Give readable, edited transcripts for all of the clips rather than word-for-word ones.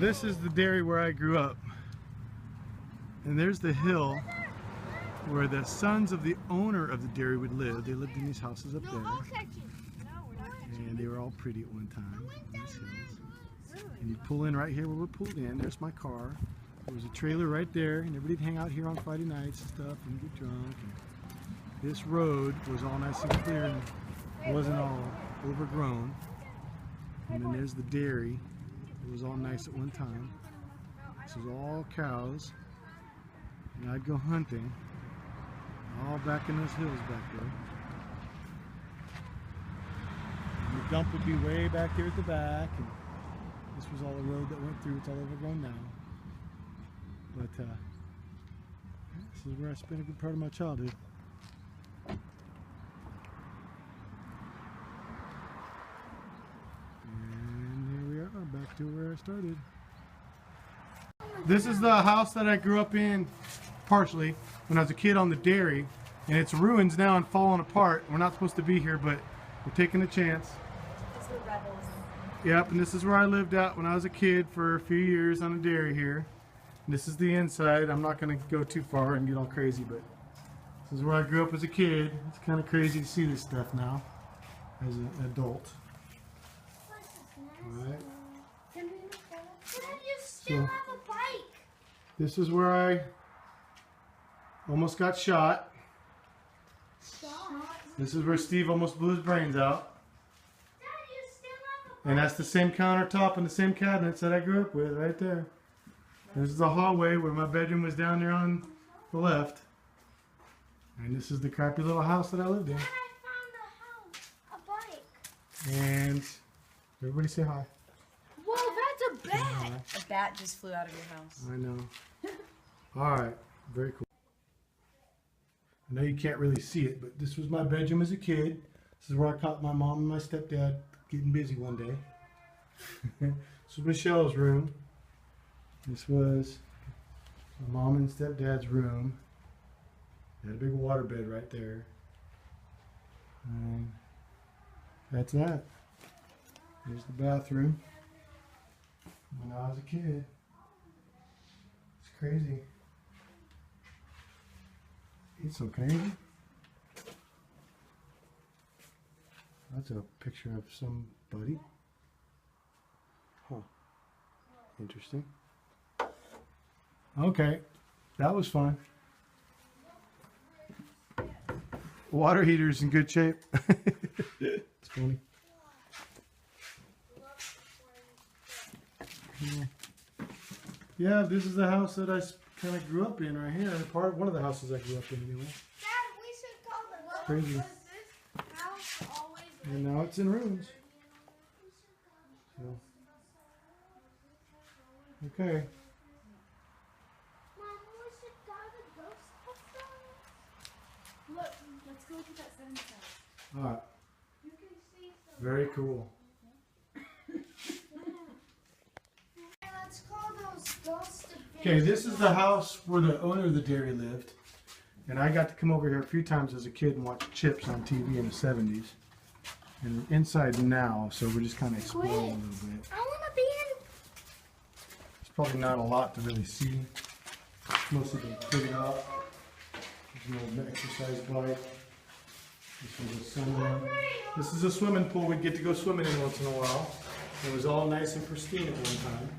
this is the dairy where I grew up. And there's the hill where the sons of the owner of the dairy would live. They lived in these houses up there. And they were all pretty at one time, these hills. And you'd pull in right here where we're pulled in. There's my car. There was a trailer right there, and everybody'd hang out here on Friday nights and stuff and get drunk. And this road was all nice and clear and wasn't all overgrown. And then there's the dairy. It was all nice at one time. This was all cows. And I'd go hunting all back in those hills back there. And the dump would be way back here at the back. And this was all the road that went through. It's all overgrown now. But this is where I spent a good part of my childhood. And here we are, back to where I started. This is the house that I grew up in, partially, when I was a kid on the dairy. And it's ruins now and falling apart. We're not supposed to be here, but we're taking a chance. It's the rebels. Yep, and this is where I lived out when I was a kid for a few years on the dairy here. And this is the inside. I'm not going to go too far and get all crazy, but this is where I grew up as a kid. It's kind of crazy to see this stuff now as an adult. Alright. Still have a bike. This is where I almost got shot. This is where Steve almost blew his brains out. Dad, you still have a bike. And that's the same countertop and the same cabinets that I grew up with right there. This is the hallway where my bedroom was down there on the left. And this is the crappy little house that I lived in. Dad, I found a house, a bike. And everybody say hi. Whoa, that's a bat. A bat just flew out of your house. I know. Alright, very cool. I know you can't really see it, but this was my bedroom as a kid. This is where I caught my mom and my stepdad getting busy one day. This was Michelle's room. This was my mom and stepdad's room. They had a big water bed right there. And that's that. Here's the bathroom. When I was a kid. It's crazy. It's so crazy. That's a picture of somebody. Huh. Interesting. Okay, that was fun. Water heater's in good shape. It's funny. Yeah, this is the house that I kind of grew up in right here. One of the houses I grew up in anyway. Dad, we should call the Crazy. Was this house always And now it's in ruins. So. Okay. Mom, we should go to Ghostbusters. Look, let's go look at that 70's house. All right. You can see some. Very cool. Let's call those Ghostbusters. Okay, this is the house where the owner of the dairy lived. And I got to come over here a few times as a kid and watch Chips on TV in the 70s. And we're inside now, so we're just kind of exploring a little bit. I want to be in. There's probably not a lot to really see. Most of it figured out. There's an old exercise bike. This is a swimming pool we'd get to go swimming in once in a while. It was all nice and pristine at one time.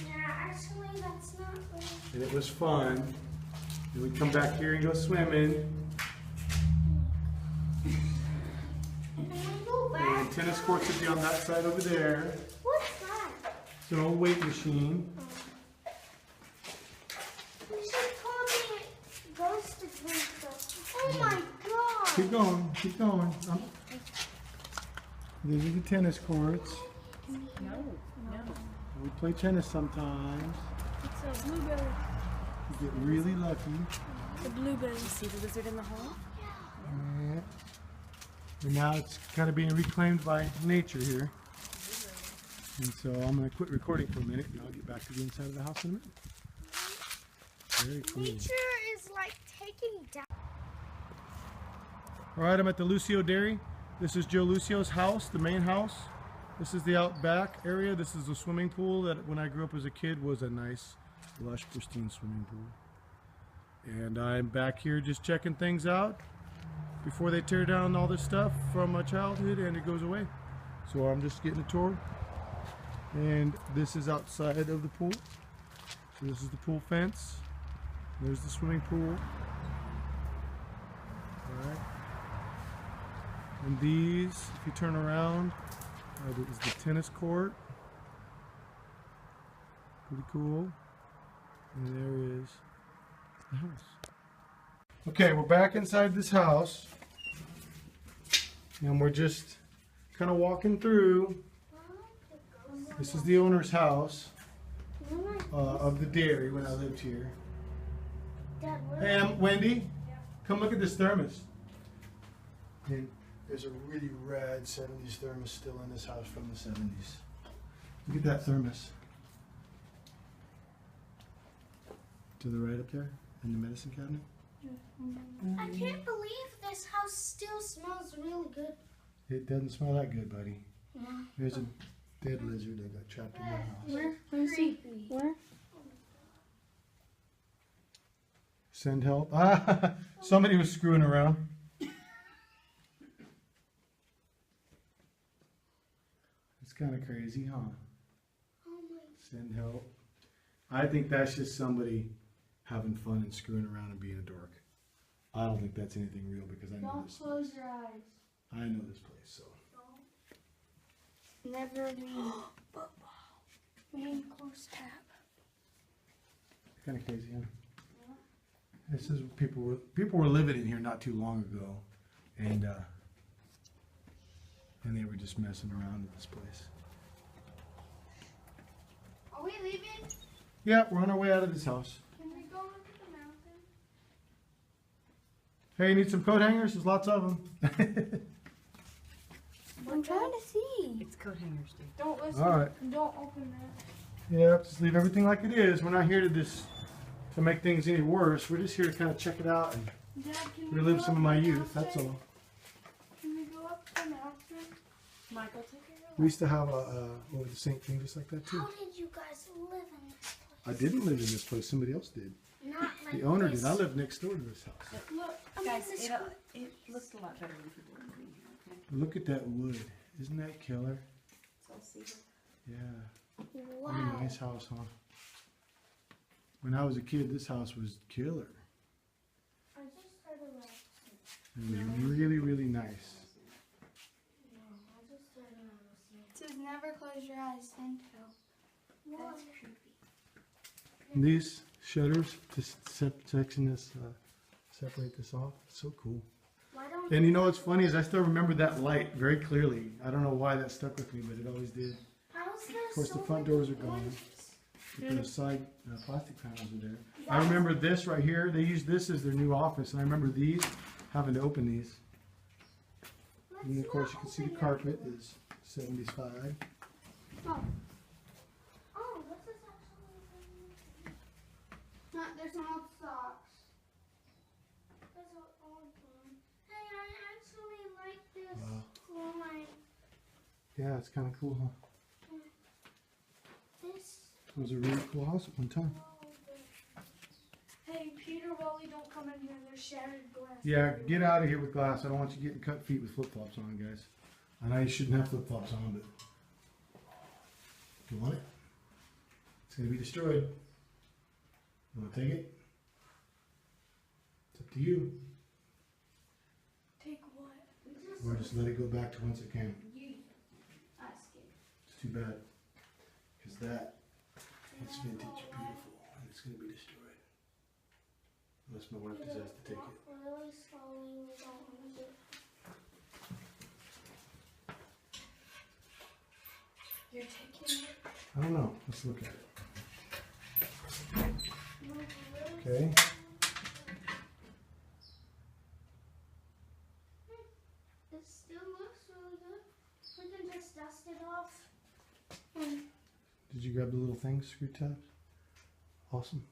Yeah, actually, that's not really. And it was fun. And we'd come back here and go swimming. Can we go back? And tennis courts would be on that side over there. What's that? It's an old weight machine. We should call the ghost detector. Oh my god! Keep going, keep going. These are the tennis courts. No. We play tennis sometimes. It's a blueberry. You get really lucky. The blueberry. See the lizard in the hole? Yeah. And now it's kind of being reclaimed by nature here. And so I'm going to quit recording for a minute and I'll get back to the inside of the house in a minute. Very cool. Nature is like taking down. Alright, I'm at the Lucio Dairy. This is Joe Lucio's house, the main house. This is the out back area. This is a swimming pool that when I grew up as a kid was a nice, lush, pristine swimming pool. And I'm back here just checking things out before they tear down all this stuff from my childhood and it goes away. So I'm just getting a tour. And this is outside of the pool. So this is the pool fence. There's the swimming pool. Alright. And these, if you turn around, is the tennis court. Pretty cool. And there is the house. Okay, we're back inside this house. And we're just kind of walking through. This is the owner's house of the dairy when I lived here. Hey, Wendy, come look at this thermos. And there's a really rad 70s thermos still in this house from the 70s. Look at that thermos. To the right up there in the medicine cabinet. I can't believe this house still smells really good. It doesn't smell that good, buddy. Yeah. There's a dead lizard that got trapped in my house. Where? Let me see. Where? Send help. Ah, somebody was screwing around. It's kind of crazy, huh? Oh my. Send help. I think that's just somebody having fun and screwing around and being a dork. I don't think that's anything real because I know Don't this close place. your eyes. I know this place, so. Never read. Main close tab. Kind of crazy, huh? This is people were living in here not too long ago, and they were just messing around in this place. Are we leaving? Yeah, we're on our way out of this house. Can we go look at the mountain? Hey, you need some coat hangers? There's lots of them. I'm trying to see. It's coat hangers, dude. Don't listen. All right. Don't open that. Yeah, just leave everything like it is. We're not here to make things any worse. We're just here to kind of check it out and Dad, can we relive go some up of my the youth. That's mountain? all. Can we go up the mountain? Michael, take care of We used to have a the same thing just like that too. How did you guys live in this I place? didn't live in this place. Somebody else did. Not like The owner this. did. I lived next door to this house. Look, I Guys, mean, this it looks a lot better when people are living here, okay? Look at that wood. Isn't that killer? It's all cedar. Yeah. What wow. a nice house, huh? When I was a kid, this house was killer. I just heard a laugh. It was really, really nice. I just heard a laugh. It says never close your eyes until. That's creepy. And these shutters to section this, separate this off. It's so cool. Why don't And you know what's funny is I still remember that light very clearly. I don't know why that stuck with me, but it always did. How's this Of course, the so front many doors are gone. windows? But the side plastic panels are there. I remember this right here. They used this as their new office, and I remember these having to open these. And of course, you can see the carpet is 70s 5. Oh. Oh, this is actually. No, there's some old socks. There's an old one. Hey, I actually like this Wow. line. Yeah, it's kind of cool, huh? This. It was a really cool house at one time. Hey, Peter, Wally, don't come in here. There's shattered glass. Yeah, get out of here with glass. I don't want you getting cut feet with flip-flops on, guys. I know you shouldn't have flip-flops on, but if you want it, it's going to be destroyed. You want to take it? It's up to you. Take what? Or just let it go back to whence it came. Ask it. It's too bad. Because it's vintage, beautiful, and it's going to be destroyed. Unless my wife decides to take it. Really slowly, we don't lose it. You're taking it? I don't know. Let's look at it. Move really Okay. It still looks really good. We can just dust it off. And Did you grab the little things, screw tabs? Awesome.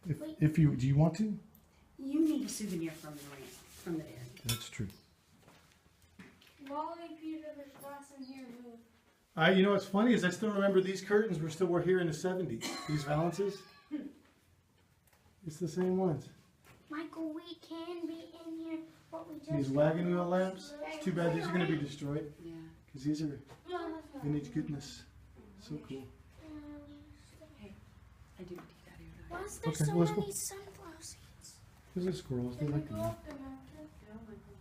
Wait. If you do you want to? You need a souvenir from the dairy. That's true. what Molly, Peter, there's glass in here. Move. You know what's funny is I still remember these curtains were here in the 70s. These valances. It's the same ones. Michael, we can be in here, but we just... These wagon wheel lamps. It's too bad these are going to be destroyed. Yeah. Because these are vintage goodness. So cool. Hey, I do need to get out of here. Why is there Okay, so let's go. many sunflower seeds? Those are squirrels. They like to eat.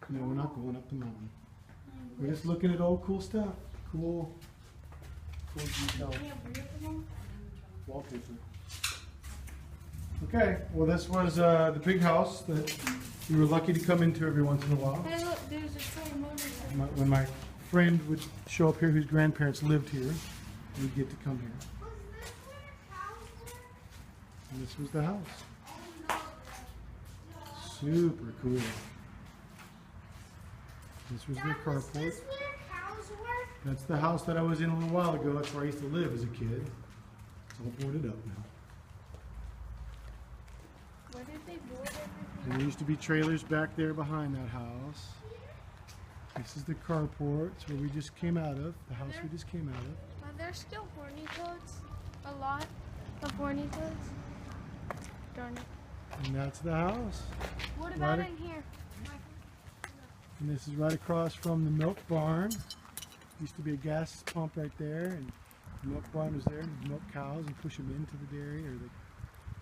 No, we're not going up the mountain. We're just looking at old cool stuff. Cool detail. Wallpaper. Okay, well this was the big house that we were lucky to come into every once in a while. Hey, look, there's a toy motorcycle. When my friend would show up here whose grandparents lived here, we'd get to come here. And this was the house. Super cool. This was their carport. That's the house that I was in a little while ago. That's where I used to live as a kid. It's all boarded up now. Where did they board everything? And there used to be trailers back there behind that house. This is the carport. It's where we just came out of. The house we just came out of. Are there still horny toads? A lot of horny toads? Darn it. And that's the house. What about Right. in here? And this is right across from the milk barn. Used to be a gas pump right there, and the milk barn was there. And you'd milk cows and push them into the dairy or the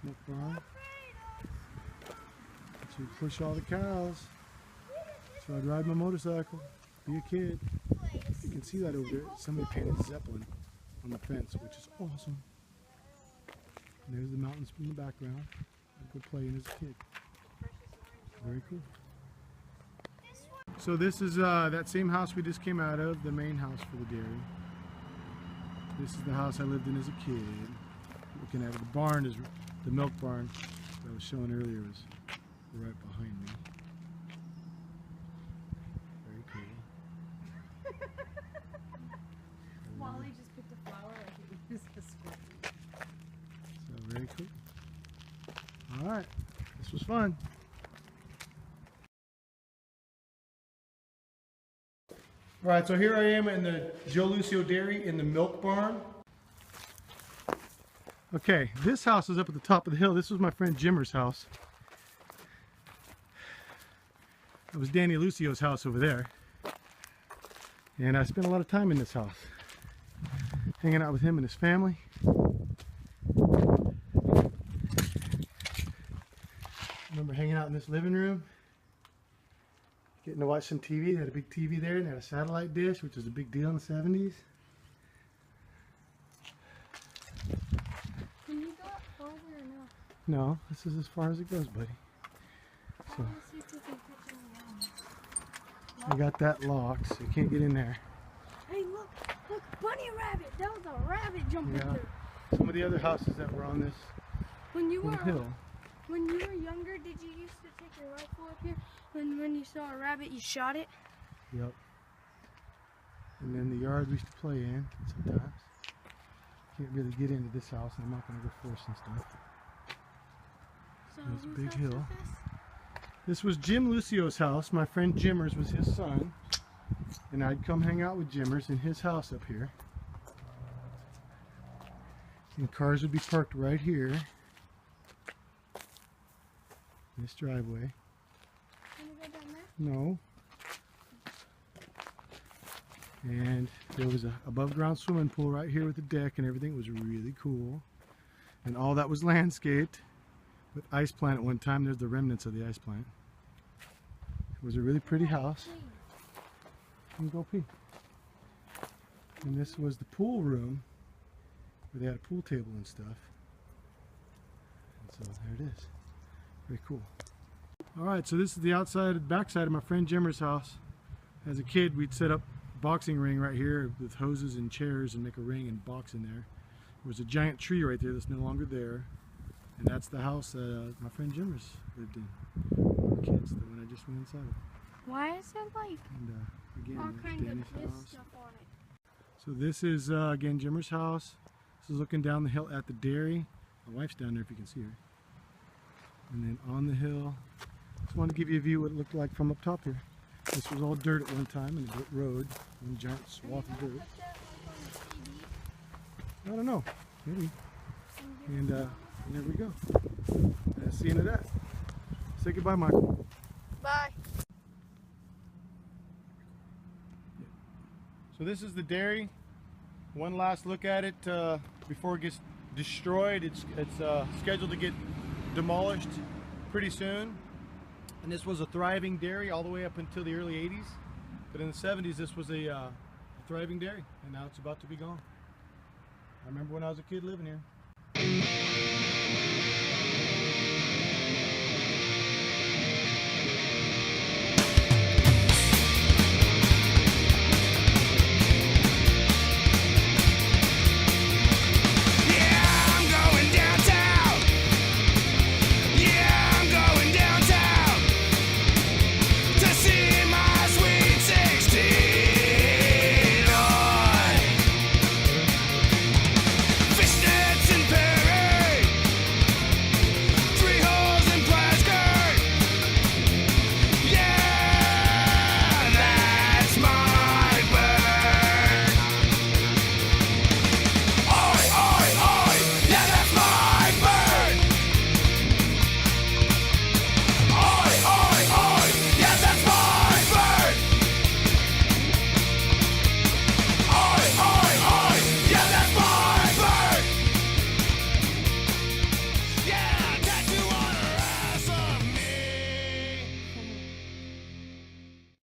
milk barn. So we'd push all the cows. So I'd ride my motorcycle, be a kid. You can see that over there. Somebody painted Zeppelin on the fence, which is awesome. And there's the mountains in the background. I'd go playing as a kid. Very cool. So this is that same house we just came out of, the main house for the dairy. This is the house I lived in as a kid. Looking at it, the barn is the milk barn that I was showing earlier was right behind me. Very cool. Wally just picked a flower like it was a squirrel. So very cool. All right, this was fun. All right, so here I am in the Lucio Dairy in the milk barn. Okay, this house is up at the top of the hill. This was my friend Jimmer's house. It was Danny Lucio's house over there. And I spent a lot of time in this house, hanging out with him and his family. I remember hanging out in this living room, getting to watch some TV. They had a big TV there, and they had a satellite dish, which was a big deal in the 70s. Can you go up farther or no? No, this is as far as it goes, buddy. So I got that locked, so you can't get in there. Hey, look, bunny rabbit. That was a rabbit jumping Yeah. through. Some of the other houses that were on this When you little were hill. When you were younger, did you used to take your rifle up here? When you saw a rabbit, you shot it? Yep. And then the yard we used to play in sometimes. Can't really get into this house, and I'm not going to go forcing stuff. So There's a whose big house hill. is this? This was Jim Lucio's house. My friend Jimmer's was his son. And I'd come hang out with Jimmer's in his house up here. And cars would be parked right here. This driveway. Can you go down there? No. And there was a above ground swimming pool right here with the deck and everything. It was really cool. And all that was landscaped with ice plant at one time. There's the remnants of the ice plant. It was a really pretty house. You can go pee. And this was the pool room where they had a pool table and stuff. And so there it is. Very cool. Alright, so this is the outside, backside of my friend Jimmer's house. As a kid, we'd set up a boxing ring right here with hoses and chairs and make a ring and box in there. There was a giant tree right there that's no longer there. And that's the house that my friend Jimmer's lived in. We were kids, the one I just went inside of. Why is there like And again, all there's kinds Danny's of this house. stuff on it? So this is again Jimmer's house. This is looking down the hill at the dairy. My wife's down there if you can see her. And then on the hill, just wanted to give you a view what it looked like from up top here. This was all dirt at one time, and a dirt road, one giant swath of dirt. I don't know, maybe. And there we go. That's the end of that. Say goodbye, Michael. Bye. So this is the dairy. One last look at it before it gets destroyed. It's scheduled to get demolished pretty soon. And this was a thriving dairy all the way up until the early 80s. But in the 70s, this was a thriving dairy, and now it's about to be gone. I remember when I was a kid living here.